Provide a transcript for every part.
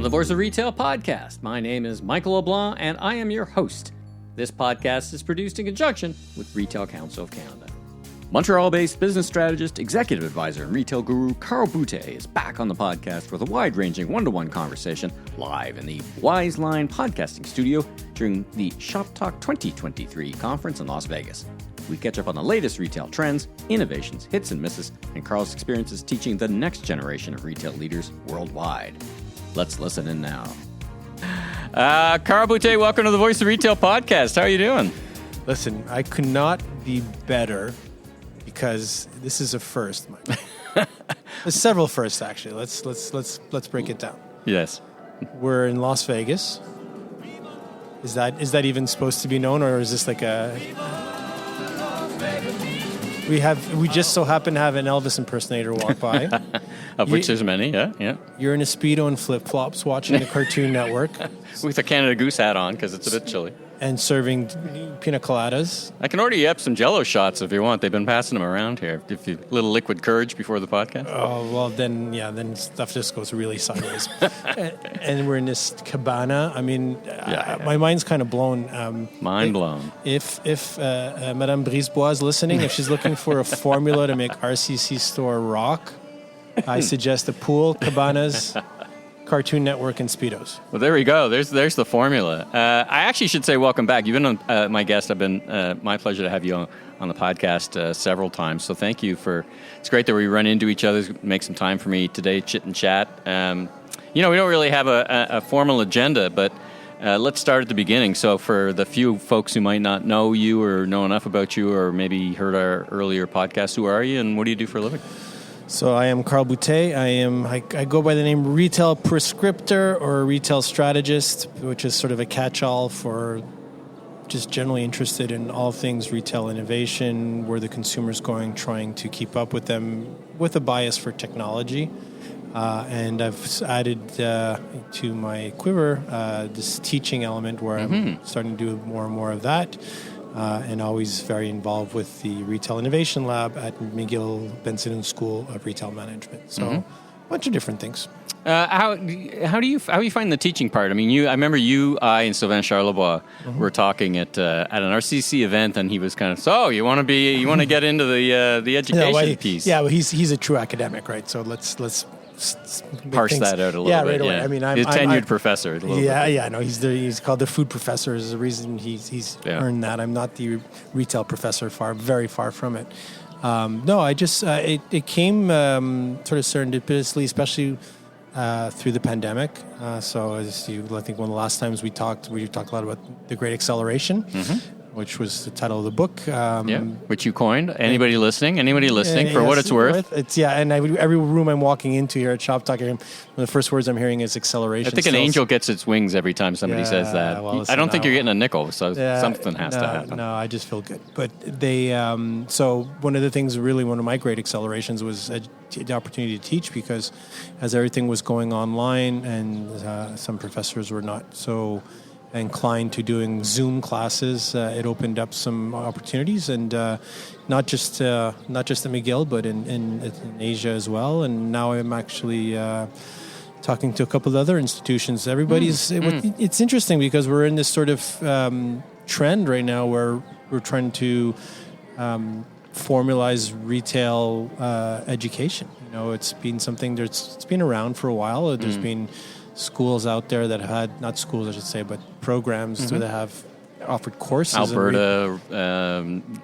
Welcome to the Voice of Retail podcast. My name is Michael LeBlanc, and I am your host. This podcast is produced in conjunction with Retail Council of Canada. Montreal-based business strategist, executive advisor, and retail guru Carl Boutet is back on the podcast with a wide-ranging one-to-one conversation live in the Wise Line podcasting studio during the Shoptalk 2023 conference in Las Vegas. We catch up on the latest retail trends, innovations, hits and misses, and Carl's experiences teaching the next generation of retail leaders worldwide. Let's listen in now. Carl Boutet, welcome to the Voice of Retail podcast. How are you doing? Listen, I could not be better because this is a first, Mike. There's several firsts, actually. Let's break it down. Yes. We're in Las Vegas. Is that even supposed to be known, or is this like a? We just so happen to have an Elvis impersonator walk by. Of which there's many, yeah. You're in a Speedo and flip-flops watching the Cartoon Network. With a Canada Goose hat on, because it's a bit chilly. And serving pina coladas. I can order you up some Jell-O shots if you want. They've been passing them around here. If you little liquid courage before the podcast. Oh, well, then stuff just goes really sideways. and we're in this cabana. I mean, my mind's kind of blown. Mind blown. If Madame Brisebois is listening, if she's looking for a formula to make RCC STORE rock, I suggest the pool, cabanas, Cartoon Network, and Speedos. Well, there we go. There's the formula. I actually should say welcome back. You've been my guest. I've been my pleasure to have you on the podcast several times. So thank you it's great that we run into each other, make some time for me today, chit and chat. We don't really have a formal agenda, but let's start at the beginning. So for the few folks who might not know you or know enough about you or maybe heard our earlier podcast, who are you and what do you do for a living? So I am Carl Boutet. I go by the name Retail Prescriptor or Retail Strategist, which is sort of a catch-all for just generally interested in all things retail innovation, where the consumer's going, trying to keep up with them with a bias for technology. And I've added to my quiver this teaching element where I'm starting to do more and more of that. And always very involved with the Retail Innovation Lab at McGill Benson School of Retail Management. So a bunch of different things. How do you find the teaching part? I mean, I remember I and Sylvain Charlebois were talking at an RCC event, and he was kind of, so you want to get into the education piece? Yeah, well, he's a true academic, right? So let's parse that out a little bit. Yeah, right away. Yeah. I mean, he's a tenured professor. No, he's called the food professor. Is the reason he's earned that. I'm not the retail professor. Very far from it. No, I just it came sort of serendipitously, especially through the pandemic. So I think one of the last times we talked a lot about the Great Acceleration. Which was the title of the book. Which you coined. Anybody listening, for what it's worth. And every room I'm walking into here at Shoptalk, one of the first words I'm hearing is acceleration. I think an angel gets its wings every time somebody says that. Well, I don't think you're getting a nickel, so something has to happen. No, I just feel good. But so one of the things, really one of my great accelerations was the opportunity to teach, because as everything was going online and some professors were not so inclined to doing Zoom classes, it opened up some opportunities, and not just at McGill, but in Asia as well. And now I'm actually talking to a couple of other institutions. It's interesting because we're in this sort of trend right now where we're trying to formalize retail education. It's been something it's been around for a while. There's been schools out there that had, not schools I should say, but programs that have offered courses. Alberta,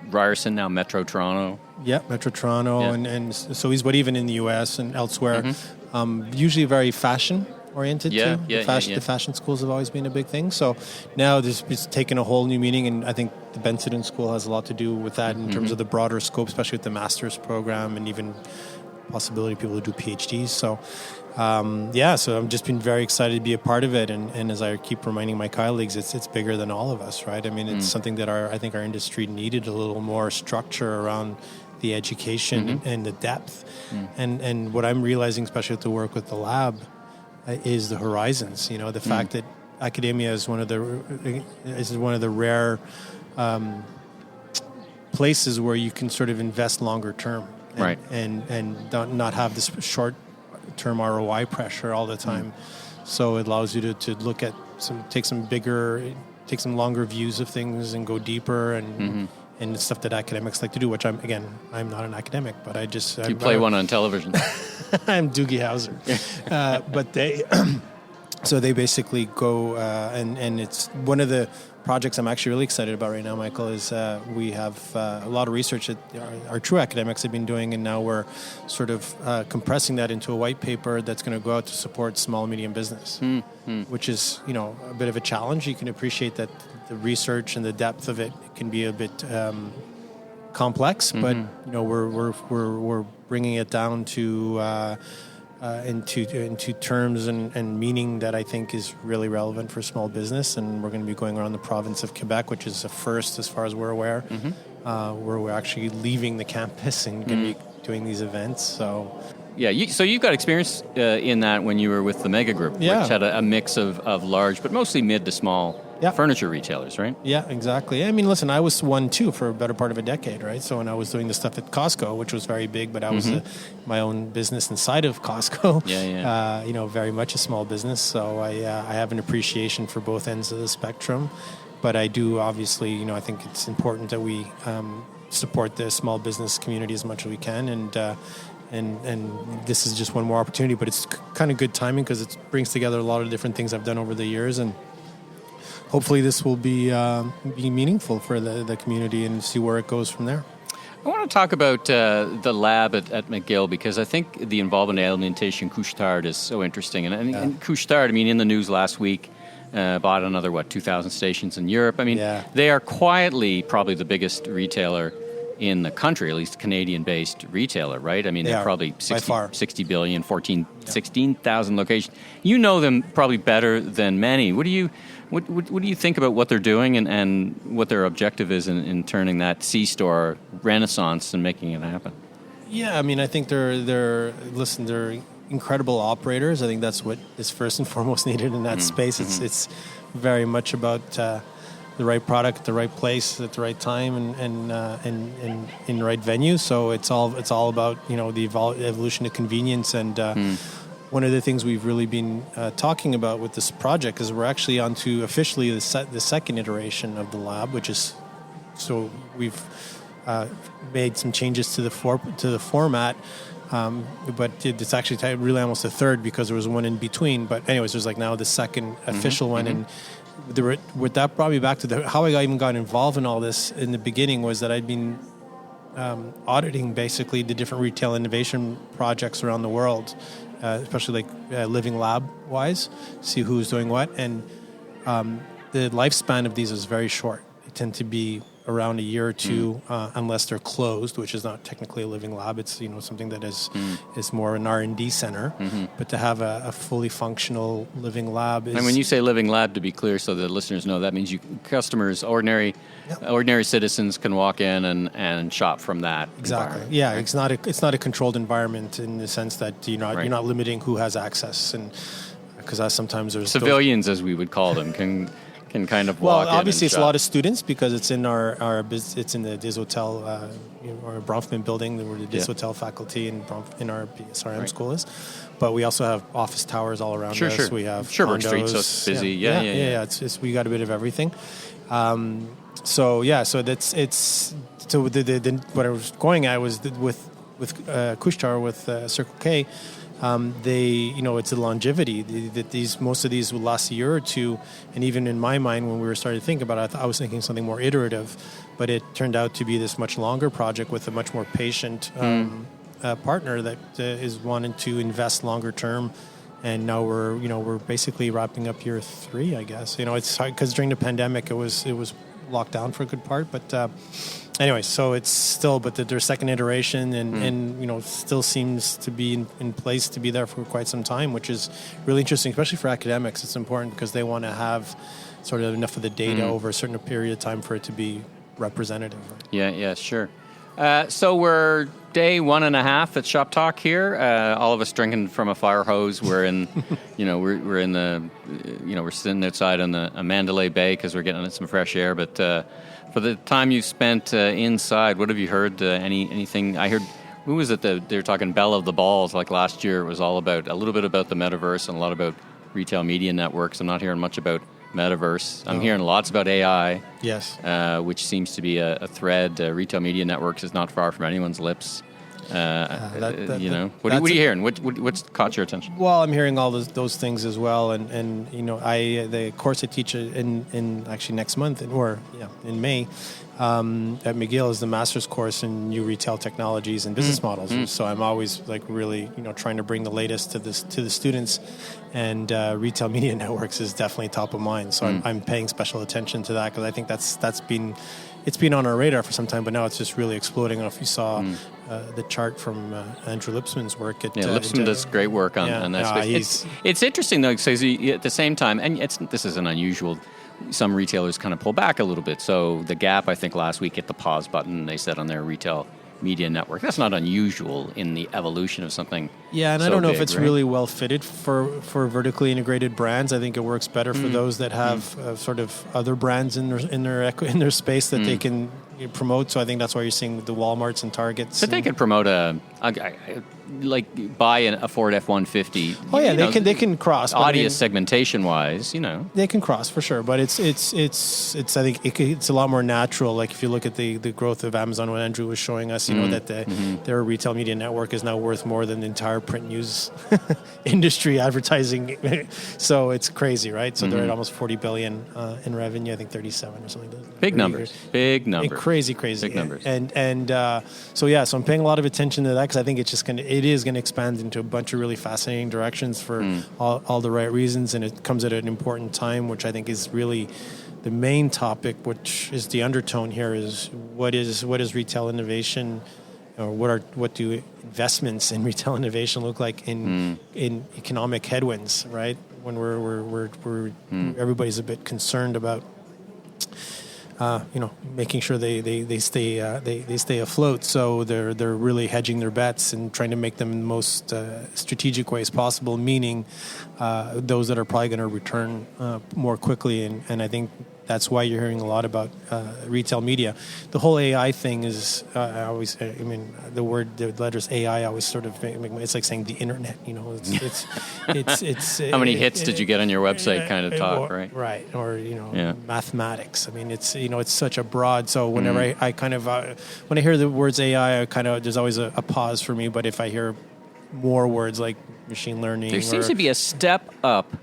Ryerson, now Metro Toronto. Yeah, Metro Toronto, and so even in the US and elsewhere, usually very fashion oriented too. The fashion schools have always been a big thing. So now it's taken a whole new meaning, and I think the Benson School has a lot to do with that in terms of the broader scope, especially with the master's program and even possibility of people to do PhDs. So so I've just been very excited to be a part of it, and as I keep reminding my colleagues, it's bigger than all of us, right? I mean, it's something that I think our industry needed a little more structure around the education and the depth, and what I'm realizing, especially with the work with the lab, is the horizons. The fact that academia is one of the rare places where you can sort of invest longer term, right, and not have this short term ROI pressure all the time. So it allows you to look at take some longer views of things and go deeper and the stuff that academics like to do, which I'm not an academic, but you play one on television. I'm Doogie Howser. But they basically go, and it's one of the projects I'm actually really excited about right now, Michael, is we have a lot of research that our true academics have been doing, and now we're sort of compressing that into a white paper that's going to go out to support small and medium business, which is, a bit of a challenge. You can appreciate that the research and the depth of it can be a bit complex, but we're bringing it down to into terms and meaning that I think is really relevant for small business, and we're going to be going around the province of Quebec, which is a first as far as we're aware, where we're actually leaving the campus and going to be doing these events. So so you've got experience in that when you were with the Mega Group, which had a mix of large but mostly mid to small furniture retailers, right? Yeah, exactly. I mean, listen, I was one too for a better part of a decade, right? So when I was doing the stuff at Costco, which was very big, but I was my own business inside of Costco, very much a small business. So I have an appreciation for both ends of the spectrum. But I do, obviously, I think it's important that we support the small business community as much as we can. And this is just one more opportunity, but it's kind of good timing because it brings together a lot of different things I've done over the years, and hopefully this will be meaningful for the community and see where it goes from there. I want to talk about the lab at McGill, because I think the involvement in alimentation Couche-Tard is so interesting. And Couche-Tard, in the news last week, bought another, 2,000 stations in Europe. They are quietly probably the biggest retailer in the country, at least Canadian-based retailer, right? They're probably 60 billion, 16,000 locations. You know them probably better than many. What do you think about what they're doing and what their objective is in turning that C-store renaissance and making it happen? Yeah, I think they're incredible operators. I think that's what is first and foremost needed in that space. It's very much about the right product at the right place at the right time and in the right venue. So it's all about the evolution of convenience. And one of the things we've really been talking about with this project is we're actually on to officially the second iteration of the lab, which is we've made some changes to the format. But it's actually really almost a third because there was one in between. But anyways, there's now the second official one. And what that brought me back to how I even got involved in all this in the beginning was that I'd been auditing basically the different retail innovation projects around the world, especially living lab wise, see who's doing what. And the lifespan of these is very short. They tend to be around a year or two, unless they're closed, which is not technically a living lab. It's something that is more an R&D center. But to have a fully functional living lab is... And when you say living lab, to be clear, so the listeners know, that means customers, ordinary citizens can walk in and shop from that. Exactly. Yeah, right? It's not a controlled environment in the sense that you're not limiting who has access, and because sometimes there's civilians, as we would call them, can kind of walk in. Well, obviously, it's shop. A lot of students because it's in it's in the Des Hotels, our Bronfman building, where the Des Hotel faculty in our BSRM school is. But we also have office towers all around us. Sure. We have Sherbrooke condos. Street, so it's busy. Yeah. It's we got a bit of everything. So that's what I was going at was with Couche-Tard, with Circle K. It's a longevity that most of these will last a year or two, and even in my mind when we were starting to think about it, I was thinking something more iterative, but it turned out to be this much longer project with a much more patient partner that is wanting to invest longer term. And now we're basically wrapping up year 3, I guess. It's hard because during the pandemic it was locked down for a good part, but. Anyway, so it's still, but their second iteration and still seems to be in place to be there for quite some time, which is really interesting, especially for academics. It's important because they want to have sort of enough of the data over a certain period of time for it to be representative. Yeah, sure. So we're day 1.5 at Shoptalk here. All of us drinking from a fire hose. We're in, we're in the, we're sitting outside on the Mandalay Bay because we're getting some fresh air, but. For the time you spent inside, what have you heard? Anything? I heard who was it that they're talking bell of the balls? Like last year, it was all about a little bit about the metaverse and a lot about retail media networks. I'm not hearing much about metaverse. I'm hearing lots about AI. Yes. Which seems to be a thread. Retail media networks is not far from anyone's lips. What are you hearing? What's caught your attention? Well, I'm hearing all those things as well, and the course I teach in actually next month in May at McGill is the master's course in new retail technologies and business models. So I'm always like really trying to bring the latest to the students, and retail media networks is definitely top of mind. So I'm paying special attention to that because I think it's been on our radar for some time, but now it's just really exploding. I don't know if you saw the chart from Andrew Lipsman's work. Lipsman does great work on that space. It's interesting, though, because at the same time, and this isn't unusual, some retailers kind of pull back a little bit. So the Gap, I think, last week hit the pause button, they said, on their retail media network. That's not unusual in the evolution of something. Yeah, and I don't know if it's really well fitted for vertically integrated brands. I think it works better for those that have sort of other brands in their space that they can promote. So I think that's why you're seeing the Walmarts and Targets. But they could promote buy a Ford F-150. Oh yeah, they can cross. Audience segmentation wise, they can cross for sure. But it's I think it's a lot more natural. Like if you look at the growth of Amazon, what Andrew was showing us, that their retail media network is now worth more than the entire print news industry advertising. So it's crazy, right? So they're at almost $40 billion in revenue. I think 37 or something. Big numbers. And crazy. Big numbers. So I'm paying a lot of attention to that because I think it is going to expand into a bunch of really fascinating directions for all the right reasons, and it comes at an important time, which I think is really the main topic, which is the undertone here is what is retail innovation, or what do investments in retail innovation look like in economic headwinds, right? When we're everybody's a bit concerned about making sure they stay afloat. So they're really hedging their bets and trying to make them in the most strategic ways possible, meaning those that are probably going to return more quickly. And I think that's why you're hearing a lot about retail media. The whole AI thing is the letters AI always sort of it's like saying the internet. It's how many hits did you get on your website? Kind of talk, right? Right, or mathematics. I mean, it's such a broad. So whenever I kind of when I hear the words AI, there's always a pause for me. But if I hear more words like machine learning, there seems to be a step up.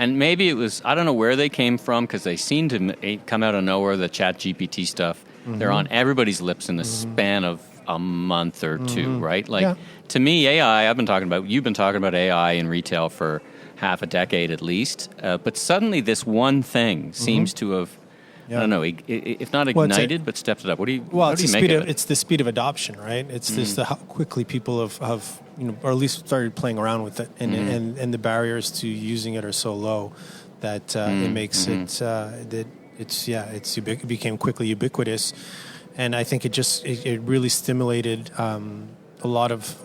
And maybe it was, I don't know where they came from, because they seem to come out of nowhere, the ChatGPT stuff. They're on everybody's lips in the span of a month or two, right? To me, AI, you've been talking about AI in retail for half a decade at least. But suddenly this one thing seems to have, I don't know, if not ignited, but stepped it up. What do you make of it? It's the speed of adoption, right? It's just how quickly people have or at least started playing around with it, and the barriers to using it are so low that it makes it became quickly ubiquitous, and I think it really stimulated a lot of,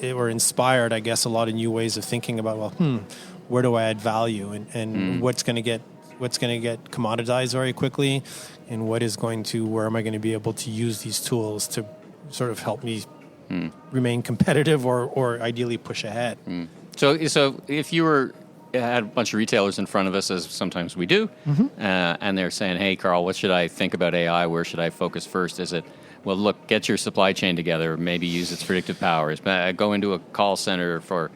or inspired, I guess, a lot of new ways of thinking about where do I add value, and what's going to get commoditized very quickly, and where am I going to be able to use these tools to sort of help me remain competitive or ideally push ahead. So if you had a bunch of retailers in front of us, as sometimes we do, and they're saying, hey, Carl, what should I think about AI? Where should I focus first? Is it, well, look, get your supply chain together, maybe use its predictive powers, go into a call center for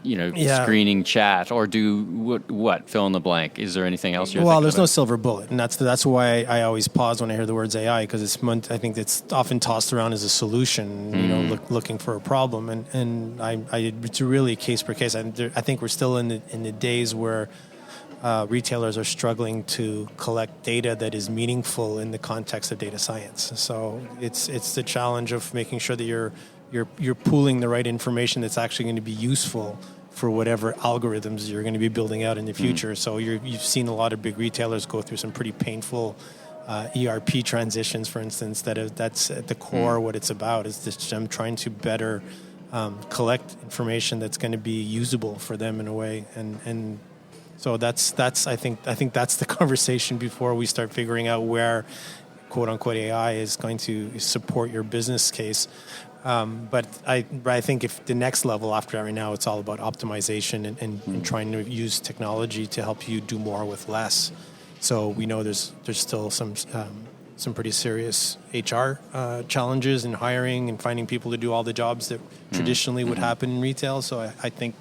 screening chat, or do what? Fill in the blank. Is there anything else you're thinking Well, there's about? no silver bullet, and that's why I always pause when I hear the words AI, because I think it's often tossed around as a solution, looking for a problem, and it's really case per case. I think we're still in the days where retailers are struggling to collect data that is meaningful in the context of data science. So it's the challenge of making sure that you're pooling the right information that's actually going to be useful for whatever algorithms you're going to be building out in the future. So you've seen a lot of big retailers go through some pretty painful ERP transitions, for instance. That's at the core what it's about, is just them trying to better collect information that's going to be usable for them in a way. And so that's I think that's the conversation before we start figuring out where quote-unquote AI is going to support your business case. But I think if the next level after right now, it's all about optimization and trying to use technology to help you do more with less. So we know there's still some pretty serious HR challenges in hiring and finding people to do all the jobs that traditionally would happen in retail. So I think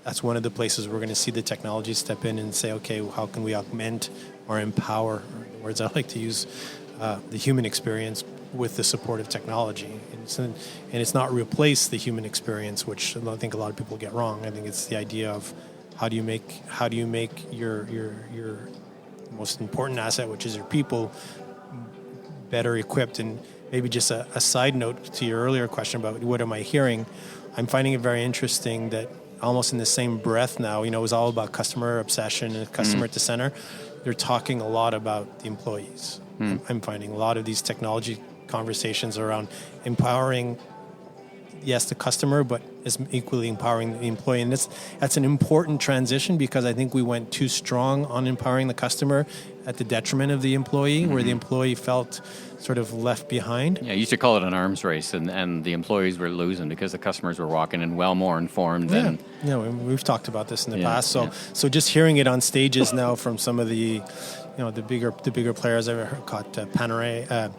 that's one of the places we're going to see the technology step in and say, okay, how can we augment or empower, or the words I like to use, the human experience with the support of technology. And it's not replace the human experience, which I think a lot of people get wrong. I think it's the idea of how do you make your most important asset, which is your people, better equipped. And maybe just a side note to your earlier question about what am I hearing, I'm finding it very interesting that almost in the same breath now, it was all about customer obsession and customer at the center. They're talking a lot about the employees. I'm finding a lot of these technology conversations around empowering, yes, the customer, but is equally empowering the employee. And that's an important transition, because I think we went too strong on empowering the customer at the detriment of the employee, where the employee felt sort of left behind. Yeah, you used to call it an arms race, and the employees were losing because the customers were walking in well more informed than... Yeah, we've talked about this in the past. So just hearing it on stages now from some of the, the bigger players I've caught Panera.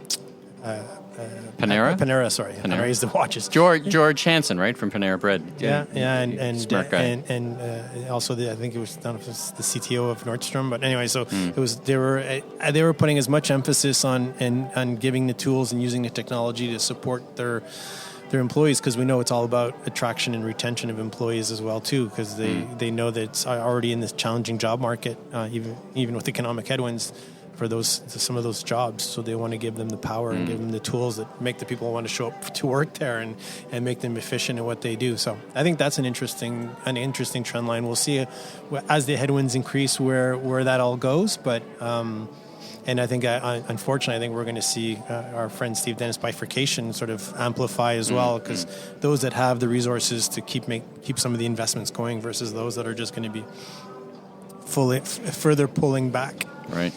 Panera is the watches. George Hansen, right, from Panera Bread. And smart guy. And also I think it was the CTO of Nordstrom. But anyway, so it was they were putting as much emphasis on giving the tools and using the technology to support their employees, because we know it's all about attraction and retention of employees as well too, because they know that it's already in this challenging job market, even with economic headwinds, for some of those jobs. So they want to give them the power and give them the tools that make the people want to show up to work there and make them efficient in what they do. So I think that's an interesting trend line. We'll see as the headwinds increase where that all goes. But and I think, unfortunately, I think we're going to see our friend Steve Dennis bifurcation sort of amplify as well, because those that have the resources to keep some of the investments going versus those that are just going to be further pulling back. Right.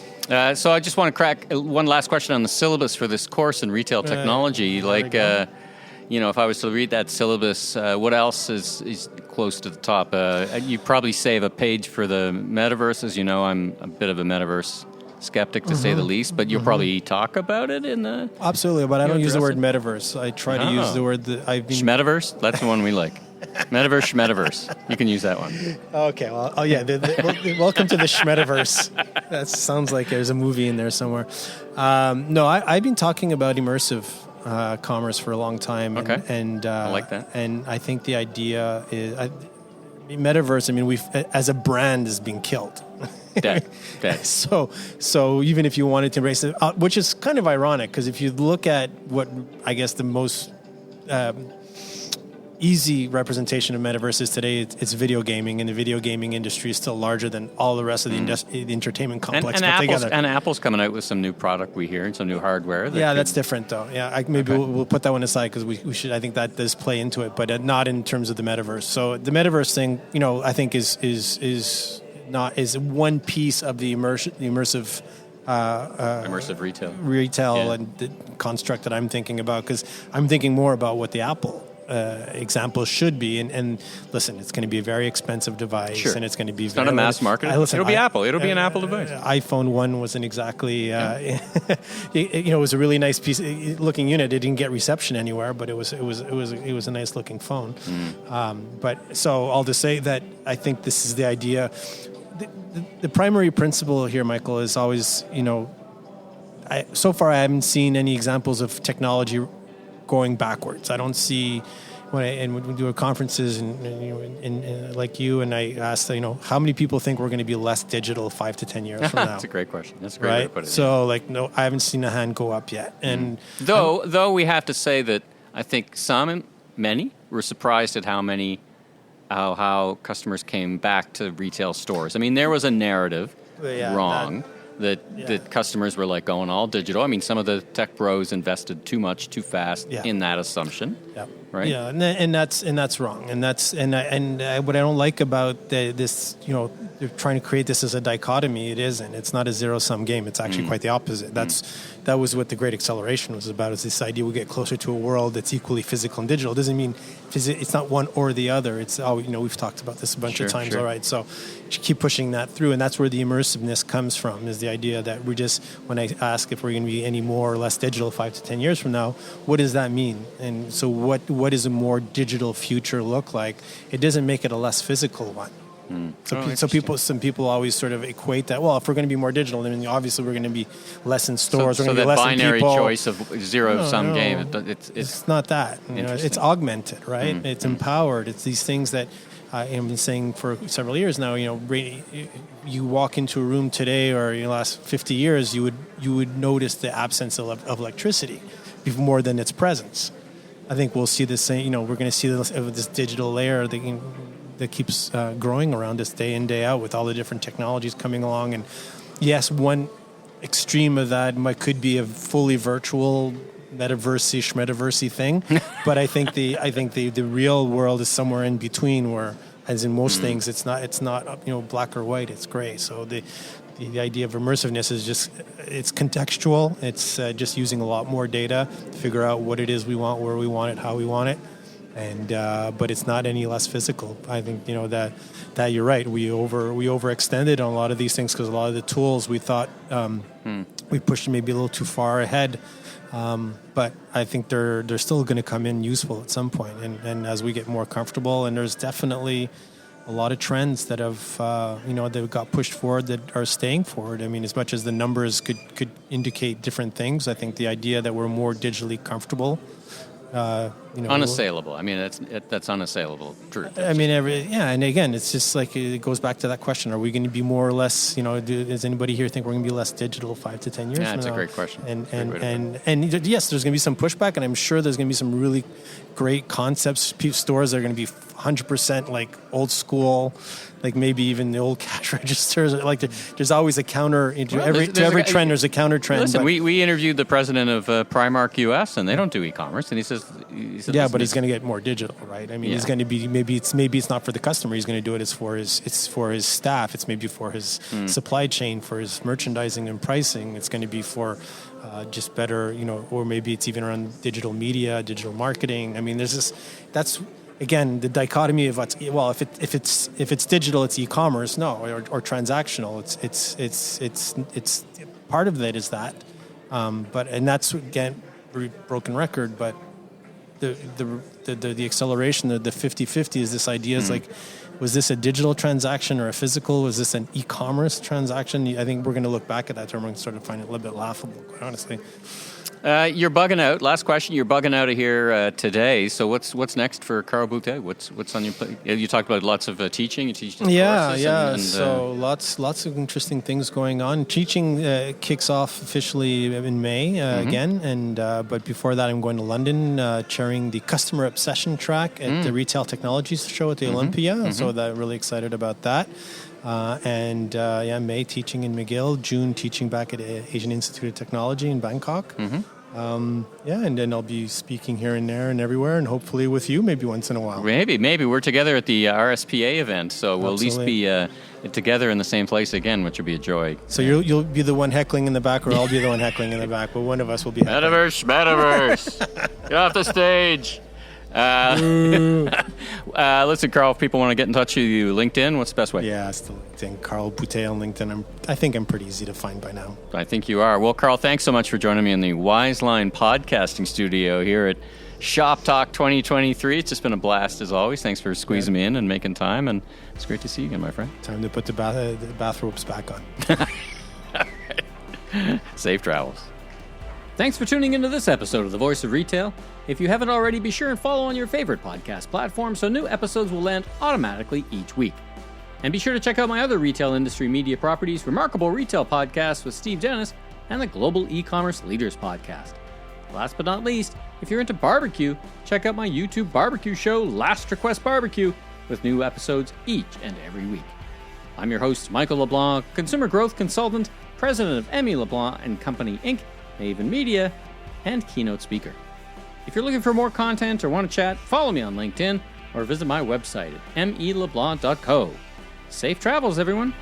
So I just want to crack one last question on the syllabus for this course in retail technology. If I was to read that syllabus, what else is close to the top? You probably save a page for the metaverse. As you know, I'm a bit of a metaverse skeptic, to say the least, but you'll probably talk about it in the... Absolutely, but I don't use the word metaverse. I try to use the word that I've been... Schmetaverse? That's the one we like. Metaverse. You can use that one. Okay, well, welcome to the Schmetaverse. That sounds like there's a movie in there somewhere. No, I've been talking about immersive commerce for a long time. Okay. And I like that. And I think the idea is... Metaverse, we've as a brand is being killed. Dead. So even if you wanted to embrace it, which is kind of ironic, because if you look at what I guess the most easy representation of metaverse is today, it's video gaming, and the video gaming industry is still larger than all the rest of the entertainment complex put together. And Apple's coming out with some new product, we hear, and some new hardware. That's different though. Yeah, we'll put that one aside, because we should. I think that does play into it, but not in terms of the metaverse. So the metaverse thing, I think is one piece of the immersive retail and the construct that I'm thinking about, because I'm thinking more about what the Apple example should be, and listen, it's going to be a very expensive device, and it's going to be not a mass market. It'll be Apple. It'll be an Apple device. iPhone 1 wasn't exactly it was a really nice piece looking unit. It didn't get reception anywhere, but it was a nice looking phone. But so I'll just say that I think this is the idea. The primary principle here, Michael, is always, so far I haven't seen any examples of technology going backwards. I don't see when we do conferences and like you, and I asked, how many people think we're going to be less digital 5 to 10 years from now? That's a great question. That's a great way to put it. So no, I haven't seen a hand go up yet. And though we have to say that I think many were surprised at how customers came back to retail stores. There was a narrative that customers were going all digital. Some of the tech bros invested too much, too fast in that assumption. Yeah. Right. Yeah, and that's wrong. And what I don't like about this, they're trying to create this as a dichotomy. It isn't. It's not a zero-sum game. It's actually quite the opposite. That was what the Great Acceleration was about, is this idea we get closer to a world that's equally physical and digital. It doesn't mean it's not one or the other. It's we've talked about this a bunch of times, all right? So you keep pushing that through, and that's where the immersiveness comes from, is the idea that when I ask if we're going to be any more or less digital 5 to 10 years from now, what does that mean? And so what does a more digital future look like? It doesn't make it a less physical one. Some people always sort of equate that. Well, if we're going to be more digital, then obviously we're going to be less in stores. So we're going to be that less in binary people. choice of zero-sum game. It's not that. It's augmented, right? It's empowered. It's these things that I've been saying for several years now. You walk into a room today, or in the last 50 years, you would notice the absence of electricity more than its presence. I think we'll see the same. We're going to see this digital layer that keeps growing around us day in, day out, with all the different technologies coming along. And yes, one extreme of that could be a fully virtual metaverse-y thing. But I think the real world is somewhere in between, where, as in most things, it's not black or white, it's gray. So the idea of immersiveness is it's contextual. It's just using a lot more data to figure out what it is we want, where we want it, how we want it. And but it's not any less physical. I think that you're right. We overextended on a lot of these things, because a lot of the tools we thought we pushed maybe a little too far ahead. But I think they're still going to come in useful at some point. And as we get more comfortable, and there's definitely a lot of trends that have that got pushed forward that are staying forward. I mean, as much as the numbers could indicate different things, I think the idea that we're more digitally comfortable. Unassailable. I mean, that's unassailable truth. I mean, and again, it's just like it goes back to that question: are we going to be more or less? Does anybody here think we're going to be less digital 5 to 10 years? Yeah, from that's now? a great question. And yes, there's going to be some pushback, and I'm sure there's going to be some really great concepts. Stores that are going to be 100% like old school, like maybe even the old cash registers. Like there's always a counter to every trend. There's a counter trend. Listen, we interviewed the president of Primark US, and they don't do e-commerce, and he said yeah, but he's going to get more digital, right? I mean, he's going to be maybe it's not for the customer. He's going to do it. It's for his staff. It's maybe for his supply chain, for his merchandising and pricing. It's going to be for just better, or maybe it's even around digital media, digital marketing. I mean, that's again the dichotomy of if it's digital, it's e-commerce, or transactional. It's part of it is that, and that's again broken record, but. The acceleration, the 50-50 is this idea is like, was this a digital transaction or a physical? Was this an e-commerce transaction? I think we're going to look back at that term and sort of find it a little bit laughable, quite honestly. You're bugging out. Last question. You're bugging out of here today. So what's next for Carl Boutet? What's on your plate? You talked about lots of teaching. You teach courses. And so lots of interesting things going on. Teaching kicks off officially in May again, and but before that, I'm going to London, chairing the customer obsession track at the Retail Technologies Show at the Olympia. So I'm really excited about that. May teaching in McGill, June teaching back at Asian Institute of Technology in Bangkok. And then I'll be speaking here and there and everywhere, and hopefully with you maybe once in a while. Maybe we're together at the RSPA event, so we'll Absolutely. At least be together in the same place again, which will be a joy. So you'll be the one heckling in the back, or I'll be the one heckling in the back, but one of us will be heckling. Metaverse, get off the stage. Listen, Carl, if people want to get in touch with you, LinkedIn, what's the best way? Yeah, still LinkedIn. Carl Boutet on LinkedIn. I think I'm pretty easy to find by now. I think you are. Well, Carl, thanks so much for joining me in the Wiseline podcasting studio here at Shoptalk 2023. It's just been a blast as always. Thanks for squeezing me in and making time, and it's great to see you again, my friend. Time to put the bathrobes back on. All right. Safe travels. Thanks for tuning into this episode of The Voice of Retail. If you haven't already, be sure and follow on your favorite podcast platform so new episodes will land automatically each week. And be sure to check out my other retail industry media properties, Remarkable Retail Podcast with Steve Dennis and the Global E-Commerce Leaders Podcast. Last but not least, if you're into barbecue, check out my YouTube barbecue show, Last Request Barbecue, with new episodes each and every week. I'm your host, Michael LeBlanc, consumer growth consultant, president of Emmy LeBlanc & Company, Inc., Maven Media, and keynote speaker. If you're looking for more content or want to chat, follow me on LinkedIn or visit my website at meleblanc.co. Safe travels, everyone.